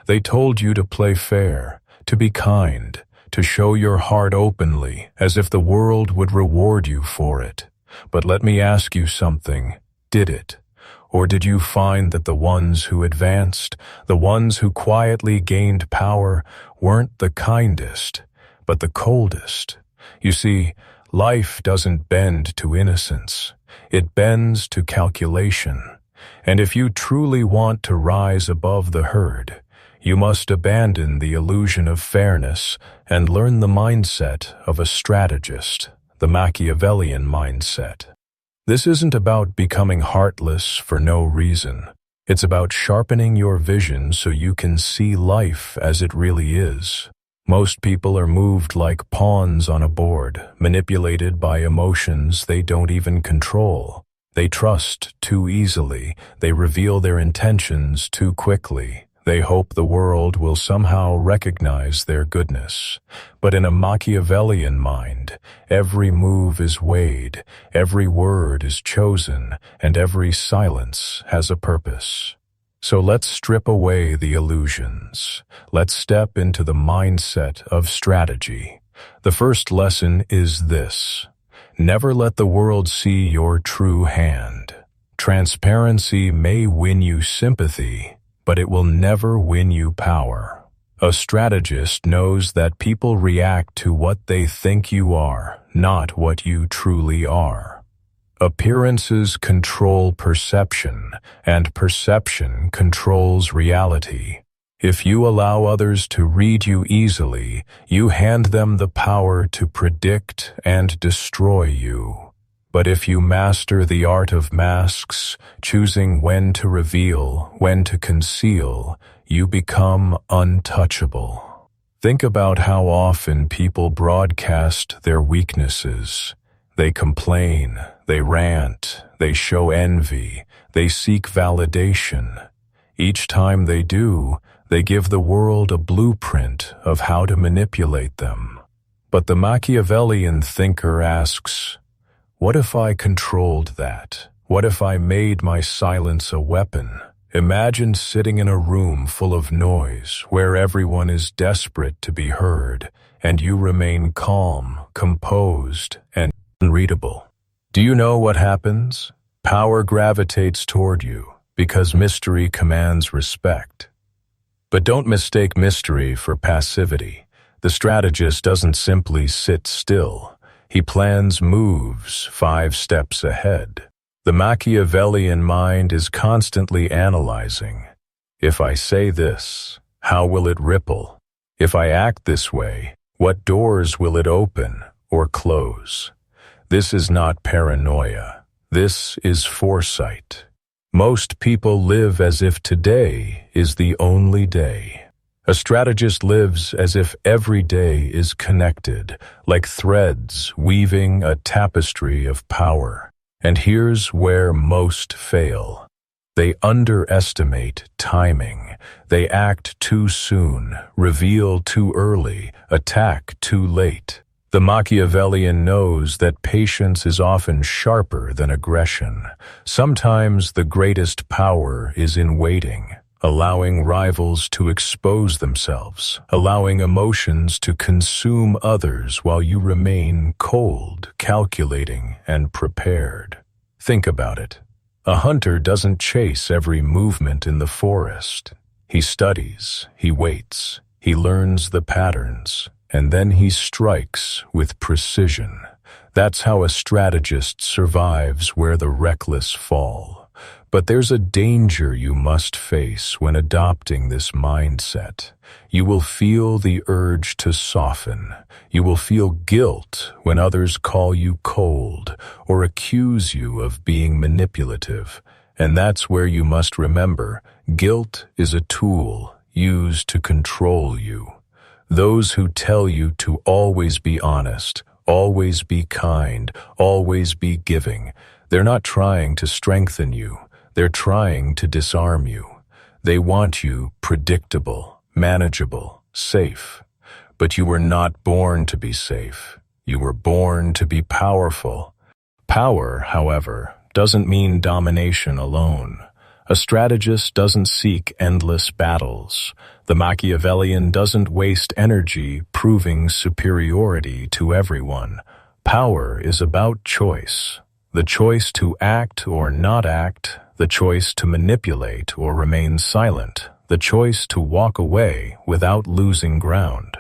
They told you to play fair, to be kind, to show your heart openly, as if the world would reward you for it. But let me ask you something. Did it? Or did you find that the ones who advanced, the ones who quietly gained power, weren't the kindest, but the coldest? You see, life doesn't bend to innocence. It bends to calculation. And if you truly want to rise above the herd, you must abandon the illusion of fairness and learn the mindset of a strategist, the Machiavellian mindset. This isn't about becoming heartless for no reason. It's about sharpening your vision so you can see life as it really is. Most people are moved like pawns on a board, manipulated by emotions they don't even control. They trust too easily. They reveal their intentions too quickly. They hope the world will somehow recognize their goodness. But in a Machiavellian mind, every move is weighed, every word is chosen, and every silence has a purpose. So let's strip away the illusions. Let's step into the mindset of strategy. The first lesson is this: never let the world see your true hand. Transparency may win you sympathy, but it will never win you power. A strategist knows that people react to what they think you are, not what you truly are. Appearances control perception, and perception controls reality. If you allow others to read you easily, you hand them the power to predict and destroy you. But if you master the art of masks, choosing when to reveal, when to conceal, you become untouchable. Think about how often people broadcast their weaknesses. They complain, they rant, they show envy, they seek validation. Each time they do, they give the world a blueprint of how to manipulate them. But the Machiavellian thinker asks, what if I controlled that? What if I made my silence a weapon? Imagine sitting in a room full of noise where everyone is desperate to be heard, and you remain calm, composed, and unreadable. Do you know what happens? Power gravitates toward you because mystery commands respect. But don't mistake mystery for passivity. The strategist doesn't simply sit still. He plans moves 5 steps ahead. The Machiavellian mind is constantly analyzing. If I say this, how will it ripple? If I act this way, what doors will it open or close? This is not paranoia. This is foresight. Most people live as if today is the only day. A strategist lives as if every day is connected, like threads weaving a tapestry of power. And here's where most fail. They underestimate timing. They act too soon, reveal too early, attack too late. The Machiavellian knows that patience is often sharper than aggression. Sometimes the greatest power is in waiting. Allowing rivals to expose themselves, allowing emotions to consume others while you remain cold, calculating, and prepared. Think about it. A hunter doesn't chase every movement in the forest. He studies, he waits, he learns the patterns, and then he strikes with precision. That's how a strategist survives where the reckless fall. But there's a danger you must face when adopting this mindset. You will feel the urge to soften. You will feel guilt when others call you cold or accuse you of being manipulative. And that's where you must remember, guilt is a tool used to control you. Those who tell you to always be honest, always be kind, always be giving, they're not trying to strengthen you. They're trying to disarm you. They want you predictable, manageable, safe. But you were not born to be safe. You were born to be powerful. Power, however, doesn't mean domination alone. A strategist doesn't seek endless battles. The Machiavellian doesn't waste energy proving superiority to everyone. Power is about choice. The choice to act or not act, the choice to manipulate or remain silent, the choice to walk away without losing ground.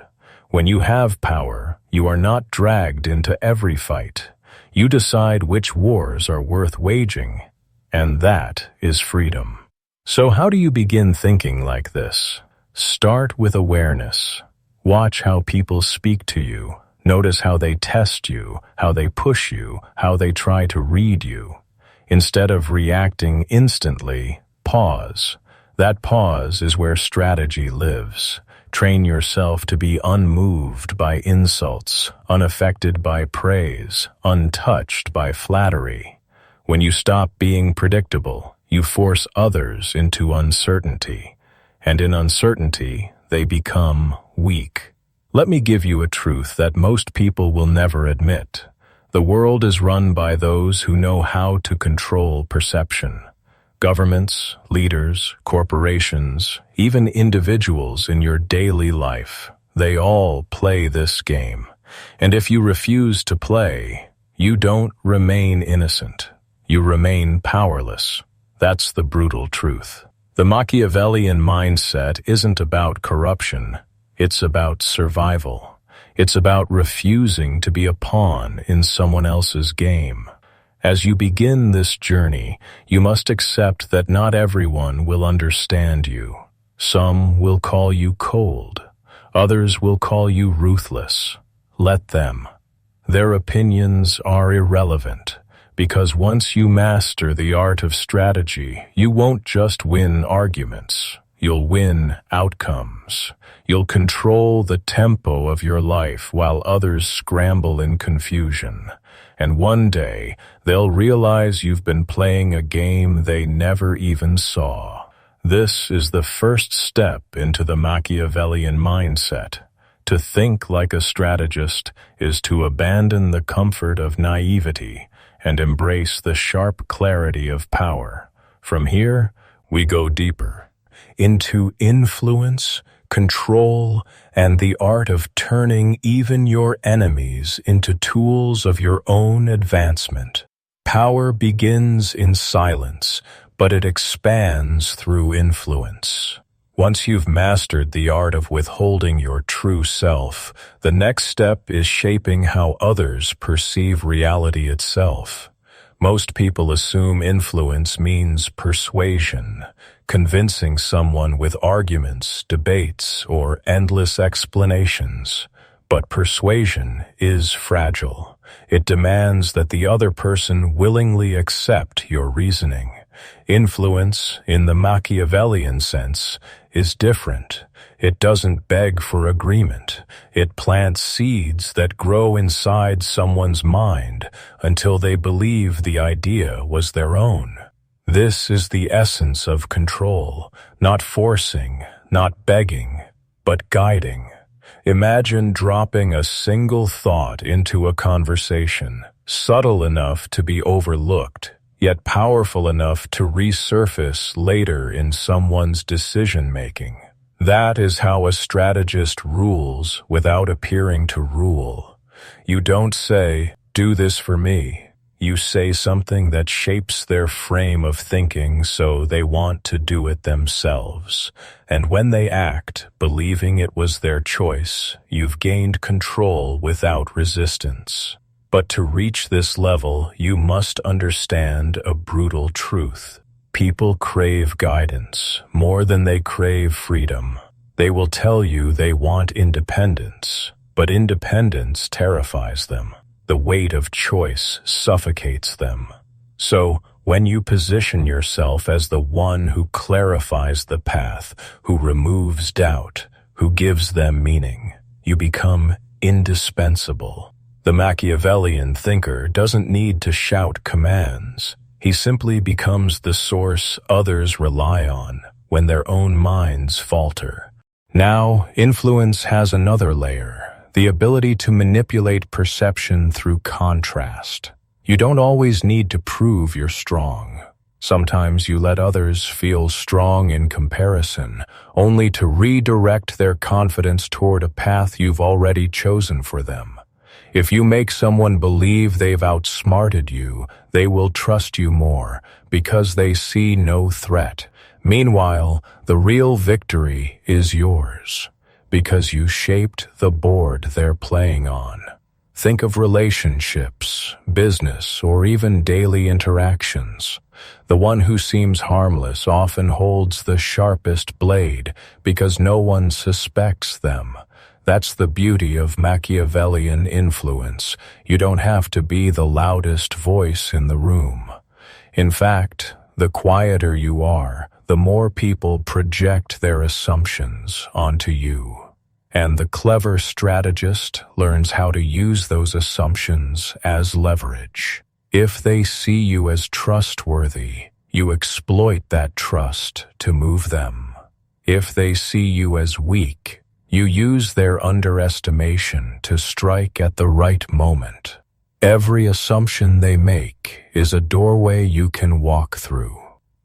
When you have power, you are not dragged into every fight. You decide which wars are worth waging, and that is freedom. So how do you begin thinking like this? Start with awareness. Watch how people speak to you. Notice how they test you, how they push you, how they try to read you. Instead of reacting instantly, pause. That pause is where strategy lives. Train yourself to be unmoved by insults, unaffected by praise, untouched by flattery. When you stop being predictable, you force others into uncertainty, and in uncertainty, they become weak. Let me give you a truth that most people will never admit. The world is run by those who know how to control perception. Governments, leaders, corporations, even individuals in your daily life, they all play this game. And if you refuse to play, you don't remain innocent. You remain powerless. That's the brutal truth. The Machiavellian mindset isn't about corruption. It's about survival. It's about refusing to be a pawn in someone else's game. As you begin this journey, you must accept that not everyone will understand you. Some will call you cold. Others will call you ruthless. Let them. Their opinions are irrelevant, because once you master the art of strategy, you won't just win arguments. You'll win outcomes. You'll control the tempo of your life while others scramble in confusion. And one day, they'll realize you've been playing a game they never even saw. This is the first step into the Machiavellian mindset. To think like a strategist is to abandon the comfort of naivety and embrace the sharp clarity of power. From here, we go deeper into influence, control, and the art of turning even your enemies into tools of your own advancement. Power begins in silence, but it expands through influence. Once you've mastered the art of withholding your true self, the next step is shaping how others perceive reality itself. Most people assume influence means persuasion, convincing someone with arguments, debates, or endless explanations. But persuasion is fragile. It demands that the other person willingly accept your reasoning. Influence, in the Machiavellian sense, is different. It doesn't beg for agreement. It plants seeds that grow inside someone's mind until they believe the idea was their own. This is the essence of control, not forcing, not begging, but guiding. Imagine dropping a single thought into a conversation, subtle enough to be overlooked, yet powerful enough to resurface later in someone's decision-making. That is how a strategist rules without appearing to rule. You don't say, "Do this for me." You say something that shapes their frame of thinking so they want to do it themselves. And when they act, believing it was their choice, you've gained control without resistance. But to reach this level, you must understand a brutal truth. People crave guidance more than they crave freedom. They will tell you they want independence, but independence terrifies them. The weight of choice suffocates them. So, when you position yourself as the one who clarifies the path, who removes doubt, who gives them meaning, you become indispensable. The Machiavellian thinker doesn't need to shout commands. He simply becomes the source others rely on when their own minds falter. Now, influence has another layer. The ability to manipulate perception through contrast. You don't always need to prove you're strong. Sometimes you let others feel strong in comparison, only to redirect their confidence toward a path you've already chosen for them. If you make someone believe they've outsmarted you, they will trust you more because they see no threat. Meanwhile, the real victory is yours because you shaped the board they're playing on. Think of relationships, business, or even daily interactions. The one who seems harmless often holds the sharpest blade because no one suspects them. That's the beauty of Machiavellian influence. You don't have to be the loudest voice in the room. In fact, the quieter you are, the more people project their assumptions onto you. And the clever strategist learns how to use those assumptions as leverage. If they see you as trustworthy, you exploit that trust to move them. If they see you as weak, you use their underestimation to strike at the right moment. Every assumption they make is a doorway you can walk through.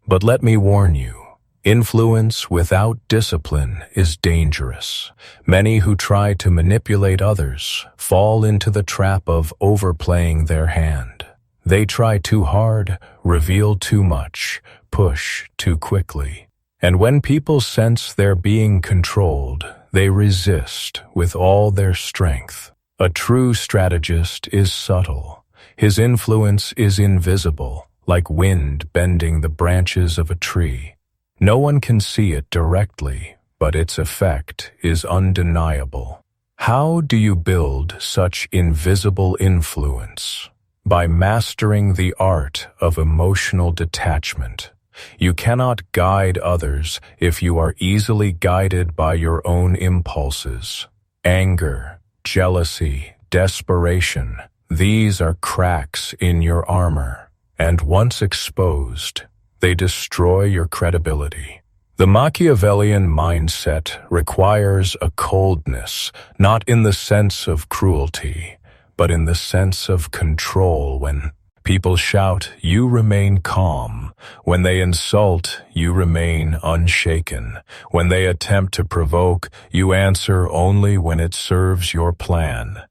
But let me warn you, influence without discipline is dangerous. Many who try to manipulate others fall into the trap of overplaying their hand. They try too hard, reveal too much, push too quickly. And when people sense they're being controlled, they resist with all their strength. A true strategist is subtle. His influence is invisible, like wind bending the branches of a tree. No one can see it directly, but its effect is undeniable. How do you build such invisible influence? By mastering the art of emotional detachment. You cannot guide others if you are easily guided by your own impulses. Anger, jealousy, desperation, these are cracks in your armor, and once exposed, they destroy your credibility. The Machiavellian mindset requires a coldness, not in the sense of cruelty, but in the sense of control. When people shout, you remain calm. When they insult, you remain unshaken. When they attempt to provoke, you answer only when it serves your plan.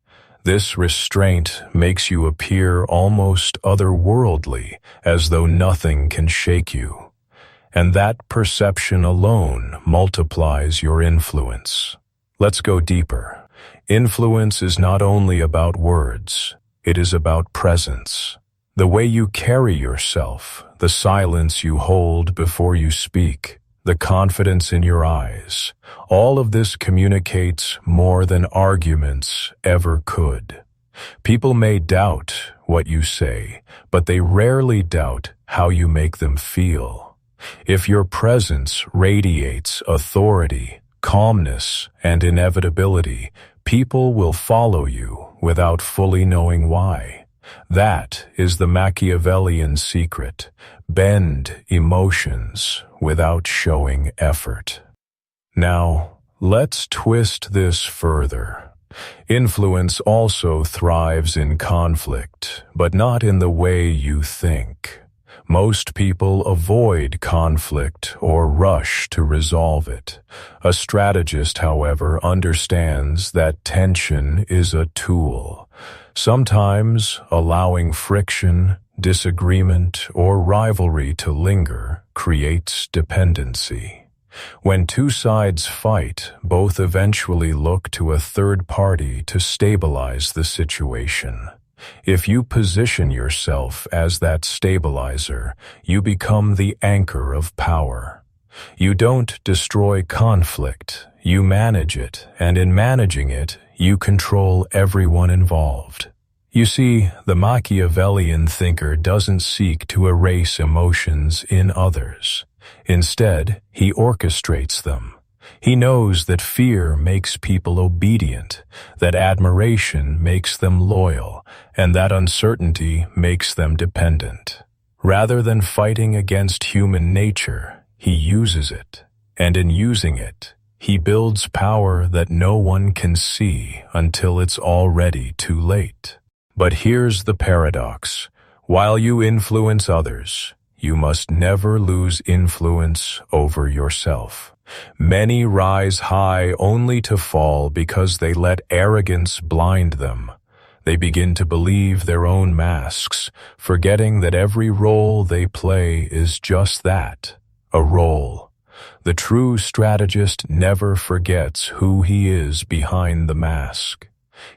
This restraint makes you appear almost otherworldly, as though nothing can shake you. And that perception alone multiplies your influence. Let's go deeper. Influence is not only about words, it is about presence. The way you carry yourself, the silence you hold before you speak, the confidence in your eyes, all of this communicates more than arguments ever could. People may doubt what you say, but they rarely doubt how you make them feel. If your presence radiates authority, calmness, and inevitability, people will follow you without fully knowing why. That is the Machiavellian secret. Bend emotions without showing effort. Now, let's twist this further. Influence also thrives in conflict, but not in the way you think. Most people avoid conflict or rush to resolve it. A strategist, however, understands that tension is a tool. Sometimes allowing friction, disagreement, or rivalry to linger creates dependency. When two sides fight, both eventually look to a third party to stabilize the situation. If you position yourself as that stabilizer, you become the anchor of power. You don't destroy conflict, you manage it, and in managing it, you control everyone involved. You see, the Machiavellian thinker doesn't seek to erase emotions in others. Instead, he orchestrates them. He knows that fear makes people obedient, that admiration makes them loyal, and that uncertainty makes them dependent. Rather than fighting against human nature, he uses it, and in using it, he builds power that no one can see until it's already too late. But here's the paradox. While you influence others, you must never lose influence over yourself. Many rise high only to fall because they let arrogance blind them. They begin to believe their own masks, forgetting that every role they play is just that, a role. The true strategist never forgets who he is behind the mask.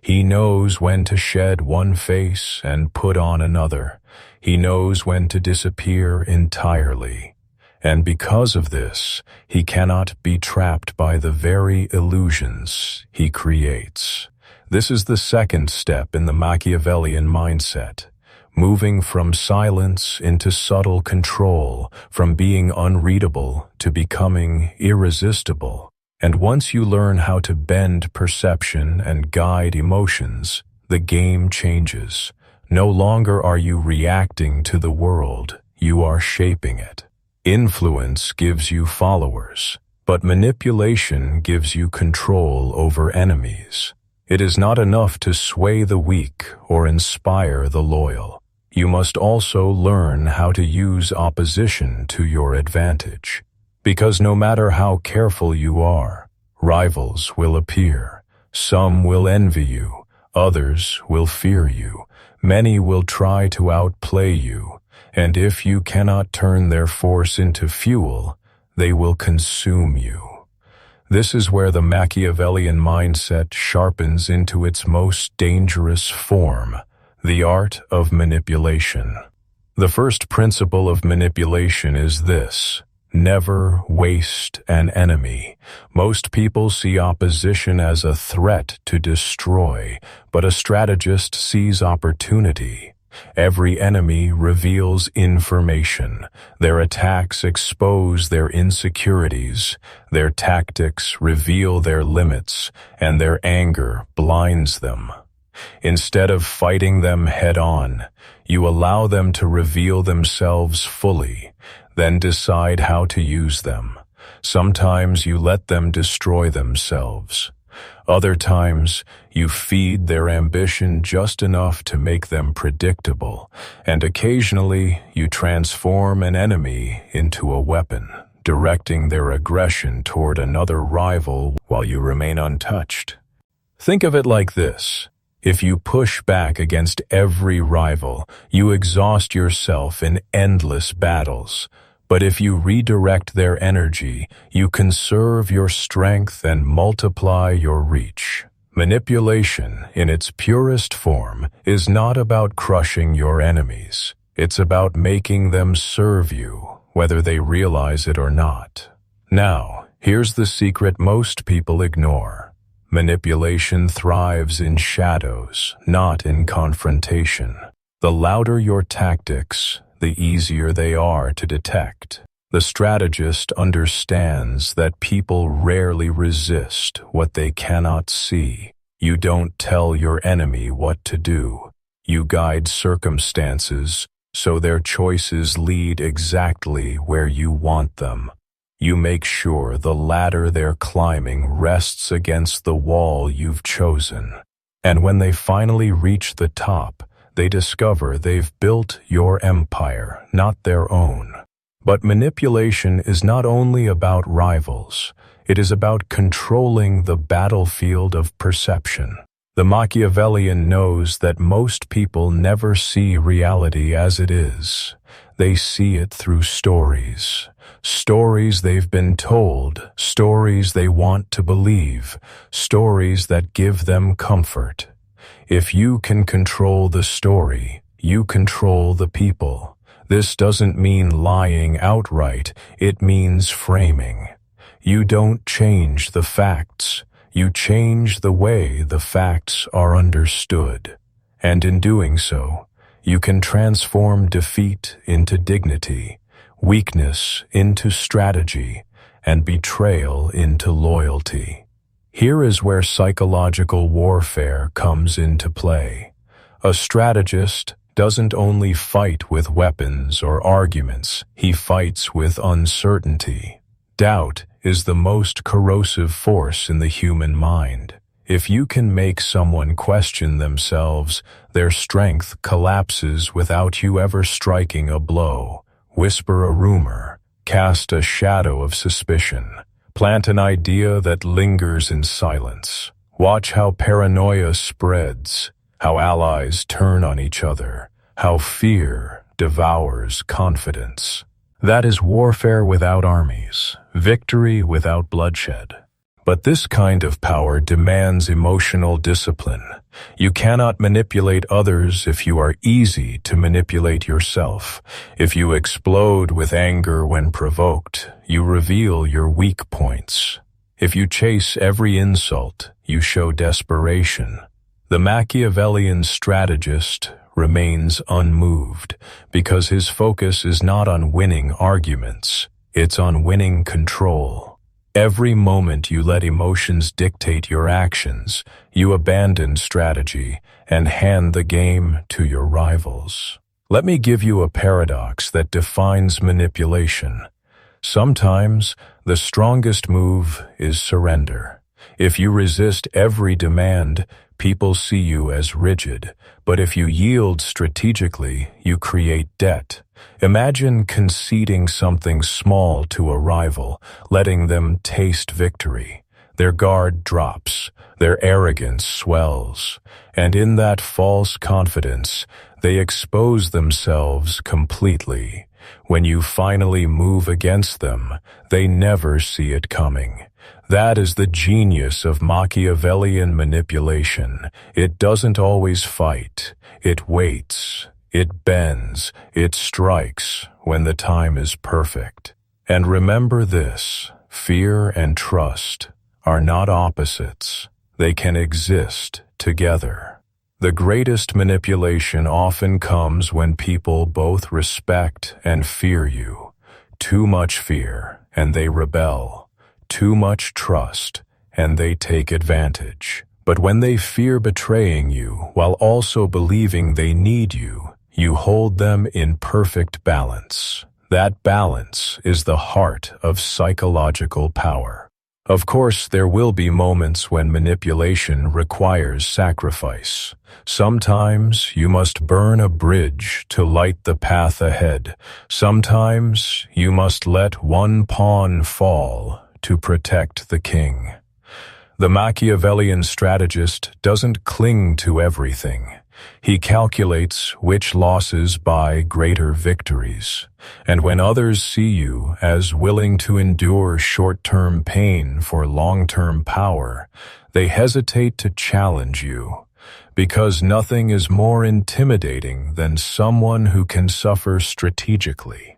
He knows when to shed one face and put on another. He knows when to disappear entirely. And because of this, he cannot be trapped by the very illusions he creates. This is the second step in the Machiavellian mindset, moving from silence into subtle control, from being unreadable to becoming irresistible. And once you learn how to bend perception and guide emotions, the game changes. No longer are you reacting to the world, you are shaping it. Influence gives you followers, but manipulation gives you control over enemies. It is not enough to sway the weak or inspire the loyal. You must also learn how to use opposition to your advantage. Because no matter how careful you are, rivals will appear. Some will envy you, others will fear you, many will try to outplay you, and if you cannot turn their force into fuel, they will consume you. This is where the Machiavellian mindset sharpens into its most dangerous form, the art of manipulation. The first principle of manipulation is this: never waste an enemy. Most people see opposition as a threat to destroy, but a strategist sees opportunity. Every enemy reveals information. Their attacks expose their insecurities. Their tactics reveal their limits, and their anger blinds them. Instead of fighting them head-on, you allow them to reveal themselves fully, then decide how to use them. Sometimes you let them destroy themselves. Other times, you feed their ambition just enough to make them predictable, and occasionally you transform an enemy into a weapon, directing their aggression toward another rival while you remain untouched. Think of it like this. If you push back against every rival, you exhaust yourself in endless battles. But if you redirect their energy, you conserve your strength and multiply your reach. Manipulation, in its purest form, is not about crushing your enemies. It's about making them serve you, whether they realize it or not. Now, here's the secret most people ignore. Manipulation thrives in shadows, not in confrontation. The louder your tactics, the easier they are to detect. The strategist understands that people rarely resist what they cannot see. You don't tell your enemy what to do. You guide circumstances so their choices lead exactly where you want them. You make sure the ladder they're climbing rests against the wall you've chosen. And when they finally reach the top, they discover they've built your empire, not their own. But manipulation is not only about rivals. It is about controlling the battlefield of perception. The Machiavellian knows that most people never see reality as it is. They see it through stories. Stories they've been told, stories they want to believe, stories that give them comfort. If you can control the story, you control the people. This doesn't mean lying outright, it means framing. You don't change the facts, you change the way the facts are understood. And in doing so, you can transform defeat into dignity, weakness into strategy, and betrayal into loyalty. Here is where psychological warfare comes into play. A strategist doesn't only fight with weapons or arguments, he fights with uncertainty. Doubt is the most corrosive force in the human mind. If you can make someone question themselves, their strength collapses without you ever striking a blow. whisper a rumor, cast a shadow of suspicion, plant an idea that lingers in silence. Watch how paranoia spreads, how allies turn on each other, how fear devours confidence. That is warfare without armies, victory without bloodshed. But this kind of power demands emotional discipline. You cannot manipulate others if you are easy to manipulate yourself. If you explode with anger when provoked, you reveal your weak points. If you chase every insult, you show desperation. The Machiavellian strategist remains unmoved because his focus is not on winning arguments, it's on winning control. Every moment you let emotions dictate your actions, you abandon strategy and hand the game to your rivals. Let me give you a paradox that defines manipulation. Sometimes, the strongest move is surrender. If you resist every demand, people see you as rigid, but if you yield strategically, you create debt. Imagine conceding something small to a rival, letting them taste victory. Their guard drops, their arrogance swells, and in that false confidence, they expose themselves completely. When you finally move against them, they never see it coming. That is the genius of Machiavellian manipulation. It doesn't always fight. It waits. It bends. It strikes when the time is perfect. And remember this, fear and trust are not opposites. They can exist together. The greatest manipulation often comes when people both respect and fear you. Too much fear, and they rebel. Too much trust, and they take advantage. But when they fear betraying you while also believing they need you, you hold them in perfect balance. That balance is the heart of psychological power. Of course, there will be moments when manipulation requires sacrifice. Sometimes you must burn a bridge to light the path ahead. Sometimes you must let one pawn fall to protect the king. The Machiavellian strategist doesn't cling to everything. He calculates which losses buy greater victories. And when others see you as willing to endure short-term pain for long-term power, they hesitate to challenge you. Because nothing is more intimidating than someone who can suffer strategically.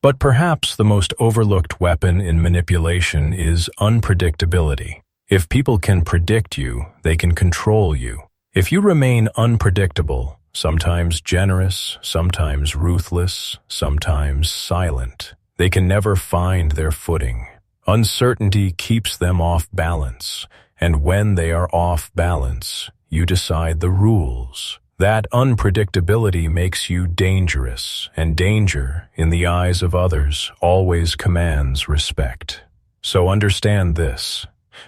But perhaps the most overlooked weapon in manipulation is unpredictability. If people can predict you, they can control you. If you remain unpredictable, sometimes generous, sometimes ruthless, sometimes silent, they can never find their footing. Uncertainty keeps them off balance, and when they are off balance, you decide the rules. That unpredictability makes you dangerous, and danger, in the eyes of others, always commands respect. So understand this.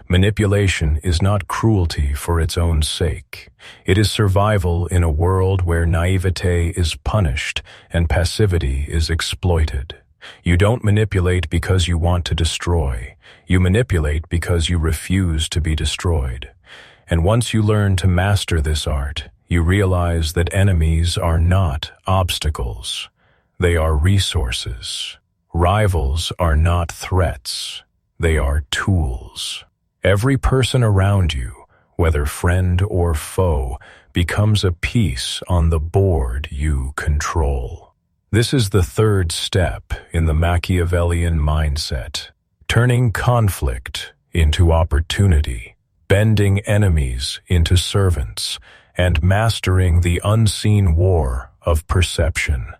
Manipulation is not cruelty for its own sake. It is survival in a world where naivete is punished and passivity is exploited. You don't manipulate because you want to destroy. You manipulate because you refuse to be destroyed. And once you learn to master this art, you realize that enemies are not obstacles. They are resources. Rivals are not threats. They are tools. Every person around you, whether friend or foe, becomes a piece on the board you control. This is the third step in the Machiavellian mindset, turning conflict into opportunity, bending enemies into servants, and mastering the unseen war of perception.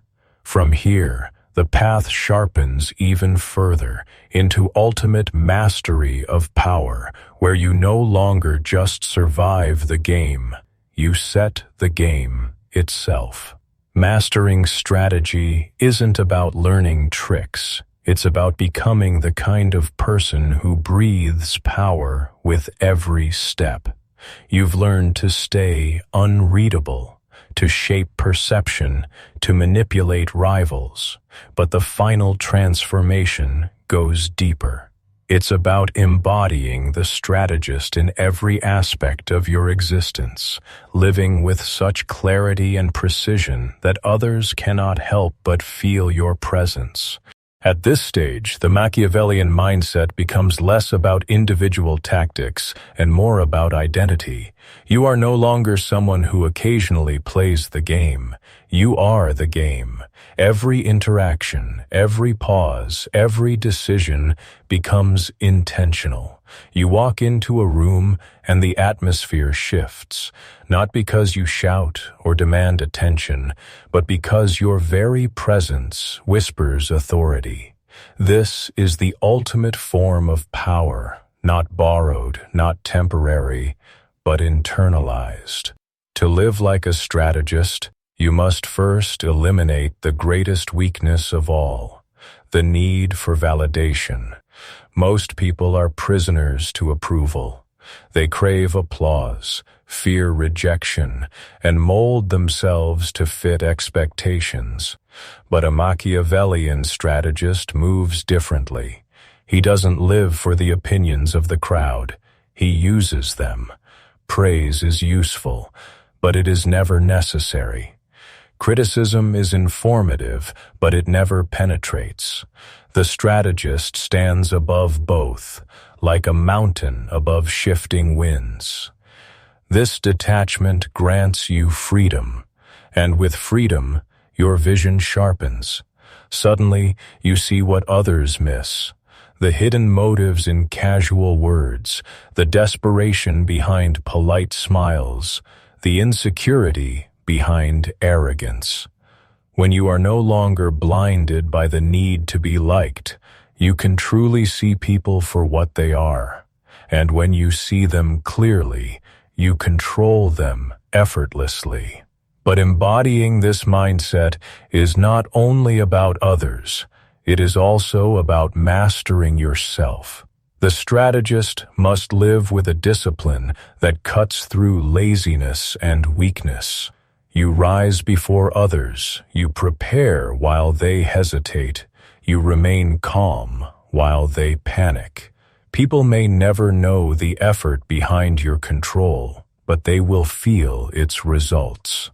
From here, the path sharpens even further into ultimate mastery of power, where you no longer just survive the game, you set the game itself. Mastering strategy isn't about learning tricks. It's about becoming the kind of person who breathes power with every step. You've learned to stay unreadable, to shape perception, to manipulate rivals. But the final transformation goes deeper. It's about embodying the strategist in every aspect of your existence, living with such clarity and precision that others cannot help but feel your presence. At this stage, the Machiavellian mindset becomes less about individual tactics and more about identity. You are no longer someone who occasionally plays the game. You are the game. Every interaction, every pause, every decision becomes intentional. You walk into a room and the atmosphere shifts, not because you shout or demand attention, but because your very presence whispers authority. This is the ultimate form of power, not borrowed, not temporary, but internalized. To live like a strategist, you must first eliminate the greatest weakness of all, the need for validation. Most people are prisoners to approval. They crave applause, fear rejection, and mold themselves to fit expectations. But a Machiavellian strategist moves differently. He doesn't live for the opinions of the crowd. He uses them. Praise is useful, but it is never necessary. Criticism is informative, but it never penetrates. The strategist stands above both, like a mountain above shifting winds. This detachment grants you freedom, and with freedom, your vision sharpens. Suddenly, you see what others miss. The hidden motives in casual words, the desperation behind polite smiles, the insecurity behind arrogance. When you are no longer blinded by the need to be liked, you can truly see people for what they are. And when you see them clearly, you control them effortlessly. But embodying this mindset is not only about others, it is also about mastering yourself. The strategist must live with a discipline that cuts through laziness and weakness. You rise before others, you prepare while they hesitate, you remain calm while they panic. People may never know the effort behind your control, but they will feel its results.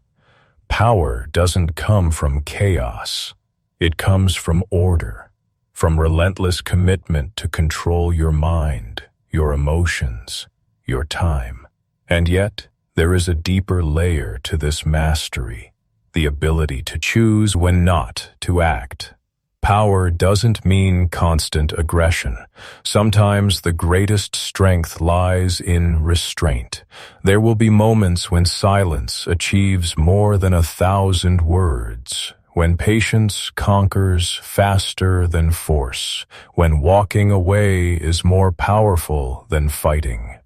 Power doesn't come from chaos. It comes from order, from relentless commitment to control your mind, your emotions, your time. And yet, there is a deeper layer to this mastery, the ability to choose when not to act. Power doesn't mean constant aggression. Sometimes the greatest strength lies in restraint. There will be moments when silence achieves more than 1,000 words, when patience conquers faster than force, when walking away is more powerful than fighting.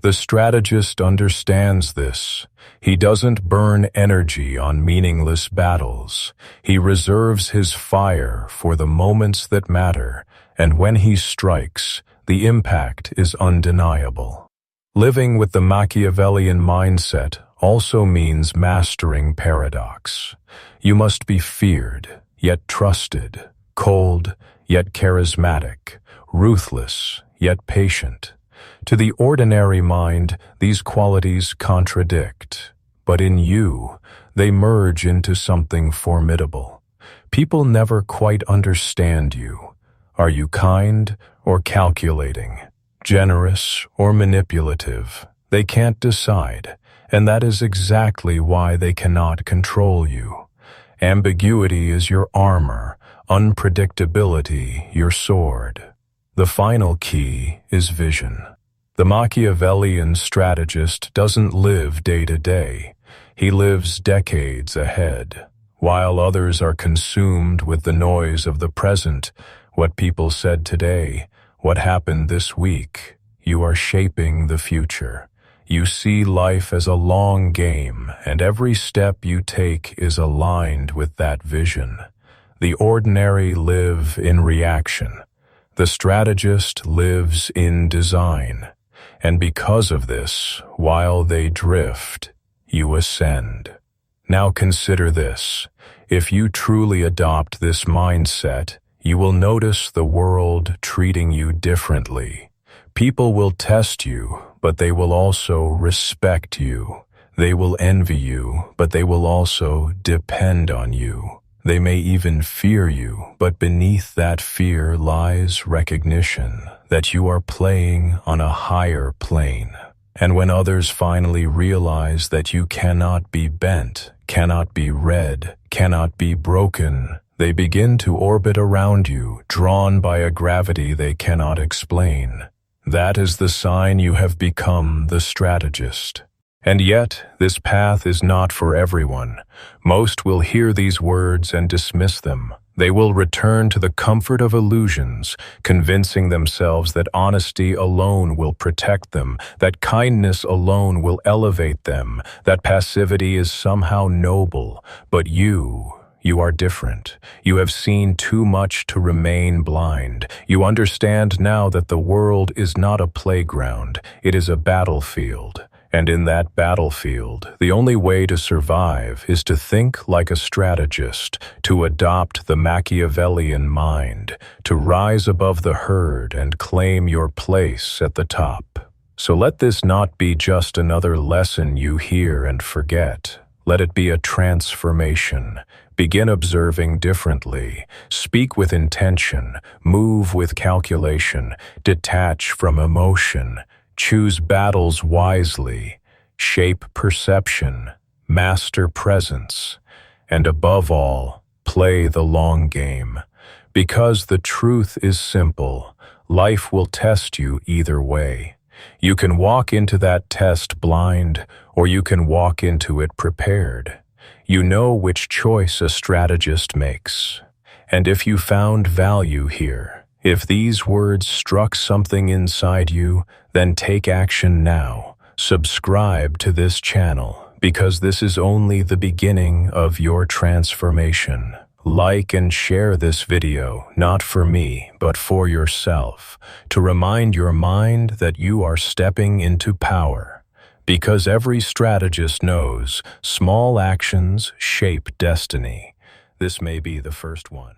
The strategist understands this. He doesn't burn energy on meaningless battles. He reserves his fire for the moments that matter, and when he strikes, the impact is undeniable. Living with the Machiavellian mindset also means mastering paradox. You must be feared, yet trusted, cold, yet charismatic, ruthless, yet patient. To the ordinary mind, these qualities contradict, but in you, they merge into something formidable. People never quite understand you. Are you kind or calculating? Generous or manipulative? They can't decide, and that is exactly why they cannot control you. Ambiguity is your armor, unpredictability your sword. The final key is vision. The Machiavellian strategist doesn't live day to day. He lives decades ahead. While others are consumed with the noise of the present, what people said today, what happened this week, you are shaping the future. You see life as a long game, and every step you take is aligned with that vision. The ordinary live in reaction. The strategist lives in design. And because of this, while they drift, you ascend. Now consider this. If you truly adopt this mindset, you will notice the world treating you differently. People will test you, but they will also respect you. They will envy you, but they will also depend on you. They may even fear you, but beneath that fear lies recognition that you are playing on a higher plane. And when others finally realize that you cannot be bent, cannot be read, cannot be broken, they begin to orbit around you, drawn by a gravity they cannot explain. That is the sign you have become the strategist. And yet, this path is not for everyone. Most will hear these words and dismiss them. They will return to the comfort of illusions, convincing themselves that honesty alone will protect them, that kindness alone will elevate them, that passivity is somehow noble. But you are different. You have seen too much to remain blind. You understand now that the world is not a playground, it is a battlefield. And in that battlefield, the only way to survive is to think like a strategist, to adopt the Machiavellian mind, to rise above the herd and claim your place at the top. So let this not be just another lesson you hear and forget. Let it be a transformation. Begin observing differently. Speak with intention. Move with calculation. Detach from emotion. Choose battles wisely, shape perception, master presence, and above all, play the long game. Because the truth is simple, life will test you either way. You can walk into that test blind, or you can walk into it prepared. You know which choice a strategist makes. And if you found value here, if these words struck something inside you, then take action now. Subscribe to this channel, because this is only the beginning of your transformation. Like and share this video, not for me, but for yourself, to remind your mind that you are stepping into power. Because every strategist knows small actions shape destiny. This may be the first one.